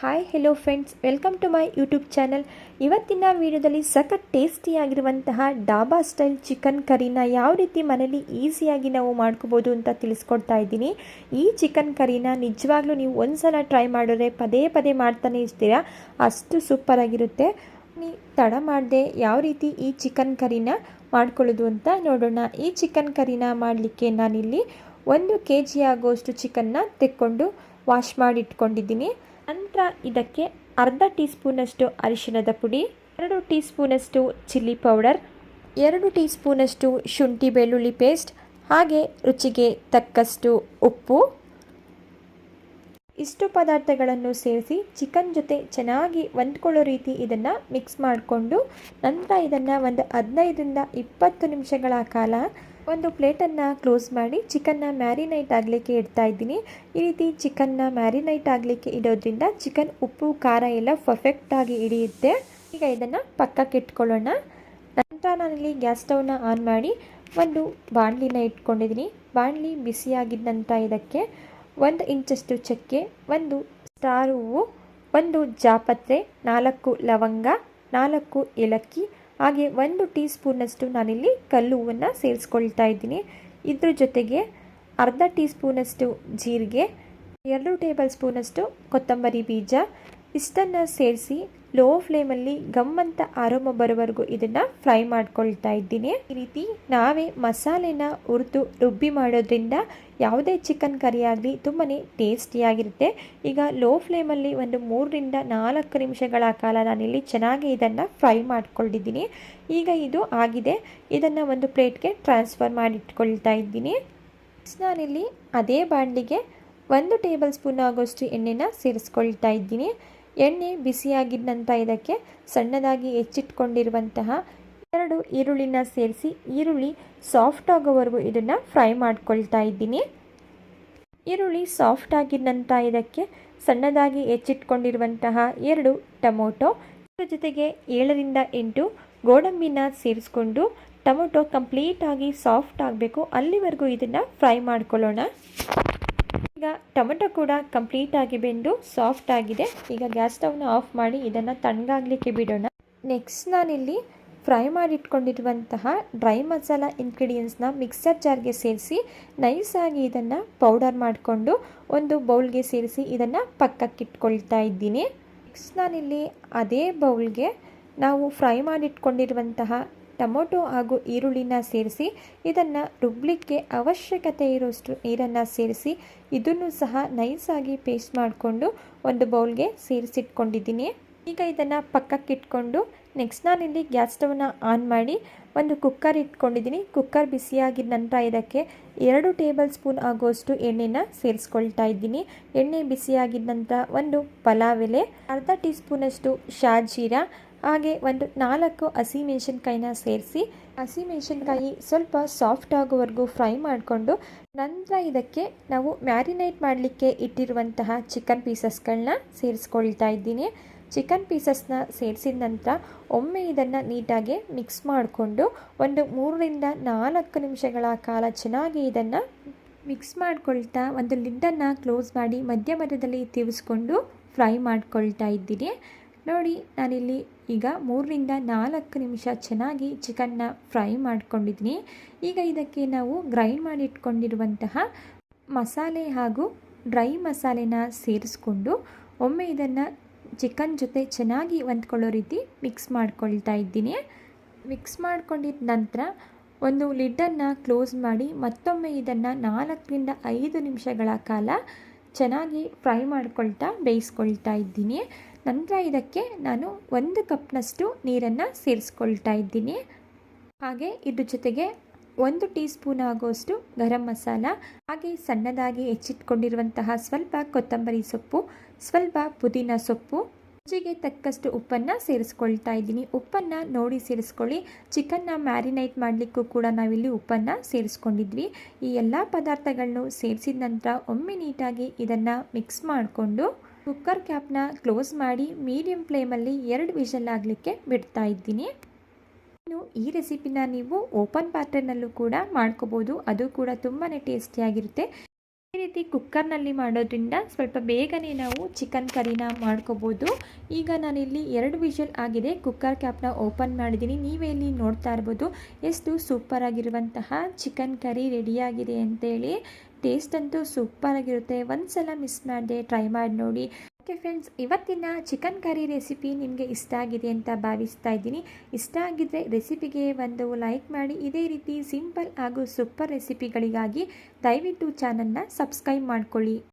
Hi hello friends, welcome to my YouTube channel. ಇವತ್ತಿನ ವಿಡಿಯೋದಲ್ಲಿ ಸಖತ್ ಟೇಸ್ಟಿಯಾಗಿರುವಂತಹ ಡಾಬಾ ಸ್ಟೈಲ್ ಚಿಕನ್ ಕರಿನ ಯಾವ ರೀತಿ ಮನೇಲಿ ಈಸಿಯಾಗಿ ನಾವು ಮಾಡ್ಕೋಬೋದು ಅಂತ ತಿಳಿಸ್ಕೊಡ್ತಾ ಇದ್ದೀನಿ. ಈ ಚಿಕನ್ ಕರಿನ ನಿಜವಾಗ್ಲೂ ನೀವು ಒಂದ್ಸಲ ಟ್ರೈ ಮಾಡಿದ್ರೆ ಪದೇ ಪದೇ ಮಾಡ್ತಾನೆ ಇರ್ತೀರಾ, ಅಷ್ಟು ಸೂಪರಾಗಿರುತ್ತೆ. ತಡ ಮಾಡದೆ ಯಾವ ರೀತಿ ಈ ಚಿಕನ್ ಕರಿನ ಮಾಡ್ಕೊಳ್ಳೋದು ಅಂತ ನೋಡೋಣ. ಈ ಚಿಕನ್ ಕರಿನ ಮಾಡಲಿಕ್ಕೆ ನಾನಿಲ್ಲಿ 1 kg ಆಗೋಷ್ಟು ಚಿಕನ್ನ ತೆಕ್ಕೊಂಡು ವಾಶ್ ಮಾಡಿ ಇಟ್ಕೊಂಡಿದ್ದೀನಿ. ನಂತರ ಇದಕ್ಕೆ ಅರ್ಧ ಟೀ ಸ್ಪೂನಷ್ಟು ಅರಿಶಿಣದ ಪುಡಿ, 2 ಟೀ ಸ್ಪೂನಷ್ಟು ಚಿಲ್ಲಿ ಪೌಡರ್, 2 ಟೀ ಸ್ಪೂನಷ್ಟು ಶುಂಠಿ ಬೆಳ್ಳುಳ್ಳಿ ಪೇಸ್ಟ್, ಹಾಗೆ ರುಚಿಗೆ ತಕ್ಕಷ್ಟು ಉಪ್ಪು, ಇಷ್ಟು ಪದಾರ್ಥಗಳನ್ನು ಸೇರಿಸಿ ಚಿಕನ್ ಜೊತೆ ಚೆನ್ನಾಗಿ ಹೊಂದ್ಕೊಳ್ಳೋ ರೀತಿ ಇದನ್ನು ಮಿಕ್ಸ್ ಮಾಡಿಕೊಂಡು ನಂತರ ಇದನ್ನು ಒಂದು 15ರಿಂದ 20 ನಿಮಿಷಗಳ ಕಾಲ ಒಂದು ಪ್ಲೇಟನ್ನು ಕ್ಲೋಸ್ ಮಾಡಿ ಚಿಕನ್ನ ಮ್ಯಾರಿನೇಟ್ ಆಗಲಿಕ್ಕೆ ಇಡ್ತಾ ಇದ್ದೀನಿ. ಈ ರೀತಿ ಚಿಕನ್ನ ಮ್ಯಾರಿನೇಟ್ ಆಗಲಿಕ್ಕೆ ಇಡೋದ್ರಿಂದ ಚಿಕನ್ ಉಪ್ಪು ಖಾರ ಎಲ್ಲ ಪರ್ಫೆಕ್ಟಾಗಿ ಹಿಡಿಯುತ್ತೆ. ಈಗ ಇದನ್ನು ಪಕ್ಕಕ್ಕೆ ಇಟ್ಕೊಳ್ಳೋಣ. ನಂತರ ನಾನಿಲ್ಲಿ ಗ್ಯಾಸ್ ಸ್ಟವ್ನ ಆನ್ ಮಾಡಿ ಒಂದು ಬಾಣಲಿನ ಇಟ್ಕೊಂಡಿದ್ದೀನಿ. ಬಾಣಲಿ ಬಿಸಿಯಾಗಿದ್ದ ನಂತರ ಇದಕ್ಕೆ 1 ಇಂಚಷ್ಟು ಚಕ್ಕೆ, 1 ಸ್ಟಾರ್ ಹೂವು, 1 ಜಾಪತ್ರೆ, 4 ಲವಂಗ, 4 ಏಲಕ್ಕಿ, ಹಾಗೆ 1 ಟೀ ಸ್ಪೂನಷ್ಟು ನಾನಿಲ್ಲಿ ಕಲ್ಲು ಹೂವನ್ನು ಸೇರಿಸ್ಕೊಳ್ತಾ ಇದ್ದೀನಿ. ಇದ್ರ ಜೊತೆಗೆ ಅರ್ಧ ಟೀ ಸ್ಪೂನಷ್ಟು ಜೀರಿಗೆ, 2 ಟೇಬಲ್ ಸ್ಪೂನಷ್ಟು ಕೊತ್ತಂಬರಿ ಬೀಜ, ಇಷ್ಟನ್ನು ಸೇರಿಸಿ ಲೋ ಫ್ಲೇಮಲ್ಲಿ ಗಮ್ಮಂತ ಆರೋಮ ಬರೋವರೆಗೂ ಇದನ್ನು ಫ್ರೈ ಮಾಡ್ಕೊಳ್ತಾ ಇದ್ದೀನಿ. ಈ ರೀತಿ ನಾವೇ ಮಸಾಲೆನ ಹುರಿದು ರುಬ್ಬಿ ಮಾಡೋದ್ರಿಂದ ಯಾವುದೇ ಚಿಕನ್ ಕರಿ ಆಗಲಿ ತುಂಬಾ ಟೇಸ್ಟಿಯಾಗಿರುತ್ತೆ. ಈಗ ಲೋ ಫ್ಲೇಮಲ್ಲಿ ಒಂದು 3ರಿಂದ 4 ನಿಮಿಷಗಳ ಕಾಲ ನಾನಿಲ್ಲಿ ಚೆನ್ನಾಗಿ ಇದನ್ನು ಫ್ರೈ ಮಾಡ್ಕೊಂಡಿದ್ದೀನಿ. ಈಗ ಇದು ಆಗಿದೆ. ಇದನ್ನು ಒಂದು ಪ್ಲೇಟ್ಗೆ ಟ್ರಾನ್ಸ್ಫರ್ ಮಾಡಿಟ್ಕೊಳ್ತಾ ಇದ್ದೀನಿ. ನಾನಿಲ್ಲಿ ಅದೇ ಬಾಣಲಿಗೆ 1 ಟೇಬಲ್ ಸ್ಪೂನ್ ಆಗೋಷ್ಟು ಎಣ್ಣೆನ ಸೇರಿಸ್ಕೊಳ್ತಾ ಇದ್ದೀನಿ. ಎಣ್ಣೆ ಬಿಸಿಯಾಗಿದ್ದ ನಂತರ ಇದಕ್ಕೆ ಸಣ್ಣದಾಗಿ ಹೆಚ್ಚಿಟ್ಕೊಂಡಿರುವಂತಹ 2 ಈರುಳ್ಳಿನ ಸೇರಿಸಿ ಈರುಳ್ಳಿ ಸಾಫ್ಟ್ ಆಗೋವರೆಗೂ ಇದನ್ನು ಫ್ರೈ ಮಾಡ್ಕೊಳ್ತಾ ಇದ್ದೀನಿ. ಈರುಳ್ಳಿ ಸಾಫ್ಟ್ ಆಗಿದ್ದ ನಂತರ ಇದಕ್ಕೆ ಸಣ್ಣದಾಗಿ ಹೆಚ್ಚಿಟ್ಕೊಂಡಿರುವಂತಹ 2 ಟೊಮೊಟೊ, ಇದರ ಜೊತೆಗೆ 7ರಿಂದ 8 ಗೋಡಂಬಿನ ಸೇರಿಸ್ಕೊಂಡು ಟೊಮೊಟೊ ಕಂಪ್ಲೀಟಾಗಿ ಸಾಫ್ಟ್ ಆಗಬೇಕು, ಅಲ್ಲಿವರೆಗೂ ಇದನ್ನು ಫ್ರೈ ಮಾಡ್ಕೊಳ್ಳೋಣ. ಈಗ ಟೊಮೆಟೊ ಕೂಡ ಕಂಪ್ಲೀಟಾಗಿ ಬೆಂದು ಸಾಫ್ಟ್ ಆಗಿದೆ. ಈಗ ಗ್ಯಾಸ್ ಸ್ಟವ್ನ ಆಫ್ ಮಾಡಿ ಇದನ್ನು ತಣ್ಣಗಾಗಲಿಕ್ಕೆ ಬಿಡೋಣ. ನೆಕ್ಸ್ಟ್ ನಾನಿಲ್ಲಿ ಫ್ರೈ ಮಾಡಿಟ್ಕೊಂಡಿರುವಂತಹ ಡ್ರೈ ಮಸಾಲ ಇಂಗ್ರೀಡಿಯೆಂಟ್ಸ್ನ ಮಿಕ್ಸರ್ ಜಾರ್ಗೆ ಸೇರಿಸಿ ನೈಸಾಗಿ ಇದನ್ನು ಪೌಡರ್ ಮಾಡಿಕೊಂಡು ಒಂದು ಬೌಲ್ಗೆ ಸೇರಿಸಿ ಇದನ್ನು ಪಕ್ಕಕ್ಕಿಟ್ಕೊಳ್ತಾ ಇದ್ದೀನಿ. ನೆಕ್ಸ್ಟ್ ನಾನಿಲ್ಲಿ ಅದೇ ಬೌಲ್ಗೆ ನಾವು ಫ್ರೈ ಮಾಡಿಟ್ಕೊಂಡಿರುವಂತಹ ಟೊಮೊಟೊ ಹಾಗೂ ಈರುಳ್ಳಿನ ಸೇರಿಸಿ ಇದನ್ನು ರುಬ್ಲಿಕ್ಕೆ ಅವಶ್ಯಕತೆ ಇರೋಷ್ಟು ನೀರನ್ನು ಸೇರಿಸಿ ಇದನ್ನು ಸಹ ನೈಸಾಗಿ ಪೇಸ್ಟ್ ಮಾಡಿಕೊಂಡು ಒಂದು ಬೌಲ್ಗೆ ಸೇರಿಸಿಟ್ಕೊಂಡಿದ್ದೀನಿ. ಈಗ ಇದನ್ನು ಪಕ್ಕಕ್ಕಿಟ್ಕೊಂಡು ನೆಕ್ಸ್ಟ್ ನಾನಿಲ್ಲಿ ಗ್ಯಾಸ್ ಸ್ಟವ್ನ ಆನ್ ಮಾಡಿ ಒಂದು ಕುಕ್ಕರ್ ಇಟ್ಕೊಂಡಿದ್ದೀನಿ. ಕುಕ್ಕರ್ ಬಿಸಿಯಾಗಿದ್ದ ನಂತರ ಇದಕ್ಕೆ 2 ಟೇಬಲ್ ಸ್ಪೂನ್ ಆಗೋಷ್ಟು ಎಣ್ಣೆನ ಸೇರಿಸ್ಕೊಳ್ತಾ ಇದ್ದೀನಿ. ಎಣ್ಣೆ ಬಿಸಿಯಾಗಿದ್ದ ನಂತರ ಒಂದು ಪಲಾವ್ ಎಲೆ, ಅರ್ಧ ಟೀ ಸ್ಪೂನಷ್ಟು ಶಾಜೀರಾ, ಹಾಗೆ ಒಂದು 4 ಹಸಿಮೆಣಸಿನ್ಕಾಯಿನ ಸೇರಿಸಿ ಹಸಿಮೆಣಸಿನ್ಕಾಯಿ ಸ್ವಲ್ಪ ಸಾಫ್ಟ್ ಆಗೋವರೆಗೂ ಫ್ರೈ ಮಾಡಿಕೊಂಡು ನಂತರ ಇದಕ್ಕೆ ನಾವು ಮ್ಯಾರಿನೇಟ್ ಮಾಡಲಿಕ್ಕೆ ಇಟ್ಟಿರುವಂತಹ ಚಿಕನ್ ಪೀಸಸ್ಗಳನ್ನ ಸೇರಿಸ್ಕೊಳ್ತಾ ಇದ್ದೀನಿ. ಚಿಕನ್ ಪೀಸಸ್ನ ಸೇರಿಸಿದ ನಂತರ ಒಮ್ಮೆ ಇದನ್ನು ನೀಟಾಗಿ ಮಿಕ್ಸ್ ಮಾಡಿಕೊಂಡು ಒಂದು 3ರಿಂದ 4 ನಿಮಿಷಗಳ ಕಾಲ ಚೆನ್ನಾಗಿ ಇದನ್ನು ಮಿಕ್ಸ್ ಮಾಡ್ಕೊಳ್ತಾ ಒಂದು ಲಿಡ್ಡನ್ನು ಕ್ಲೋಸ್ ಮಾಡಿ ಮಧ್ಯದಲ್ಲಿ ತಿವಿಸ್ಕೊಂಡು ಫ್ರೈ ಮಾಡ್ಕೊಳ್ತಾ ಇದ್ದೀನಿ. ನೋಡಿ, ನಾನಿಲ್ಲಿ ಈಗ 3ರಿಂದ 4 ನಿಮಿಷ ಚೆನ್ನಾಗಿ ಚಿಕನ್ನ ಫ್ರೈ ಮಾಡ್ಕೊಂಡಿದ್ದೀನಿ. ಈಗ ಇದಕ್ಕೆ ನಾವು ಗ್ರೈಂಡ್ ಮಾಡಿ ಇಟ್ಕೊಂಡಿರುವಂತಹ ಮಸಾಲೆ ಹಾಗೂ ಡ್ರೈ ಮಸಾಲೆನ ಸೇರಿಸ್ಕೊಂಡು ಒಮ್ಮೆ ಇದನ್ನು ಚಿಕನ್ ಜೊತೆ ಚೆನ್ನಾಗಿ ಹೊಂದ್ಕೊಳ್ಳೋ ರೀತಿ ಮಿಕ್ಸ್ ಮಾಡ್ಕೊಳ್ತಾ ಇದ್ದೀನಿ. ಮಿಕ್ಸ್ ಮಾಡ್ಕೊಂಡಿದ್ದ ನಂತರ ಒಂದು ಲಿಡ್ಡನ್ನು ಕ್ಲೋಸ್ ಮಾಡಿ ಮತ್ತೊಮ್ಮೆ ಇದನ್ನು 4ರಿಂದ 5 ನಿಮಿಷಗಳ ಕಾಲ ಚೆನ್ನಾಗಿ ಫ್ರೈ ಮಾಡ್ಕೊಳ್ತಾ ಬೇಯಿಸ್ಕೊಳ್ತಾ ಇದ್ದೀನಿ. ನಂತರ ಇದಕ್ಕೆ ನಾನು 1 ಕಪ್ನಷ್ಟು ನೀರನ್ನು ಸೇರಿಸ್ಕೊಳ್ತಾ ಇದ್ದೀನಿ. ಹಾಗೆ ಇದ್ರ ಜೊತೆಗೆ 1 ಟೀ ಸ್ಪೂನ್ ಆಗೋಷ್ಟು ಗರಂ ಮಸಾಲ, ಹಾಗೆ ಸಣ್ಣದಾಗಿ ಹೆಚ್ಚಿಟ್ಕೊಂಡಿರುವಂತಹ ಸ್ವಲ್ಪ ಕೊತ್ತಂಬರಿ ಸೊಪ್ಪು, ಸ್ವಲ್ಪ ಪುದೀನ ಸೊಪ್ಪು, ರುಚಿಗೆ ತಕ್ಕಷ್ಟು ಉಪ್ಪನ್ನು ಸೇರಿಸ್ಕೊಳ್ತಾ ಇದ್ದೀನಿ. ಉಪ್ಪನ್ನು ನೋಡಿ ಸೇರಿಸ್ಕೊಳ್ಳಿ. ಚಿಕನ್ನ ಮ್ಯಾರಿನೇಟ್ ಮಾಡಲಿಕ್ಕೂ ಕೂಡ ನಾವಿಲ್ಲಿ ಉಪ್ಪನ್ನು ಸೇರಿಸ್ಕೊಂಡಿದ್ವಿ. ಈ ಎಲ್ಲ ಪದಾರ್ಥಗಳನ್ನು ಸೇರಿಸಿದ ನಂತರ ಒಮ್ಮೆ ನೀಟಾಗಿ ಇದನ್ನು ಮಿಕ್ಸ್ ಮಾಡಿಕೊಂಡು ಕುಕ್ಕರ್ ಕ್ಯಾಪ್ನ ಕ್ಲೋಸ್ ಮಾಡಿ ಮೀಡಿಯಂ ಫ್ಲೇಮಲ್ಲಿ 2 ವಿಷಲ್ ಆಗಲಿಕ್ಕೆ ಬಿಡ್ತಾ ಇದ್ದೀನಿ. ಇನ್ನು ಈ ರೆಸಿಪಿನ ನೀವು ಓಪನ್ ಪಾತ್ರೆನಲ್ಲೂ ಕೂಡ ಮಾಡ್ಕೋಬೋದು, ಅದು ಕೂಡ ತುಂಬಾ ಟೇಸ್ಟಿಯಾಗಿರುತ್ತೆ. ಈ ರೀತಿ ಕುಕ್ಕರ್ನಲ್ಲಿ ಮಾಡೋದ್ರಿಂದ ಸ್ವಲ್ಪ ಬೇಗನೆ ನಾವು ಚಿಕನ್ ಕರಿನ ಮಾಡ್ಕೋಬೋದು. ಈಗ ನಾನಿಲ್ಲಿ 2 ವಿಷಲ್ ಆಗಿದೆ. ಕುಕ್ಕರ್ ಕ್ಯಾಪ್ನ ಓಪನ್ ಮಾಡಿದ್ದೀನಿ. ನೀವೇ ಇಲ್ಲಿ ನೋಡ್ತಾ ಇರ್ಬೋದು ಎಷ್ಟು ಸೂಪರ್ ಆಗಿರುವಂತಹ ಚಿಕನ್ ಕರಿ ರೆಡಿಯಾಗಿದೆ ಅಂತೇಳಿ. ಟೇಸ್ಟ್ ಅಂತೂ ಸೂಪರ್ ಆಗಿರುತ್ತೆ. ಒಂದ್ಸಲ ಮಿಸ್ ಮಾಡದೆ ಟ್ರೈ ಮಾಡಿ ನೋಡಿ. ಓಕೆ ಫ್ರೆಂಡ್ಸ್, ಇವತ್ತಿನ ಚಿಕನ್ ಕರಿ ರೆಸಿಪಿ ನಿಮಗೆ ಇಷ್ಟ ಆಗಿದೆ ಅಂತ ಭಾವಿಸ್ತಾ ಇದ್ದೀನಿ. ಇಷ್ಟ ಆಗಿದ್ದರೆ ರೆಸಿಪಿಗೆ ಒಂದು ಲೈಕ್ ಮಾಡಿ. ಇದೇ ರೀತಿ ಸಿಂಪಲ್ ಹಾಗೂ ಸೂಪರ್ ರೆಸಿಪಿಗಳಿಗಾಗಿ ದಯವಿಟ್ಟು ಚಾನಲ್ನ ಸಬ್ಸ್ಕ್ರೈಬ್ ಮಾಡ್ಕೊಳ್ಳಿ.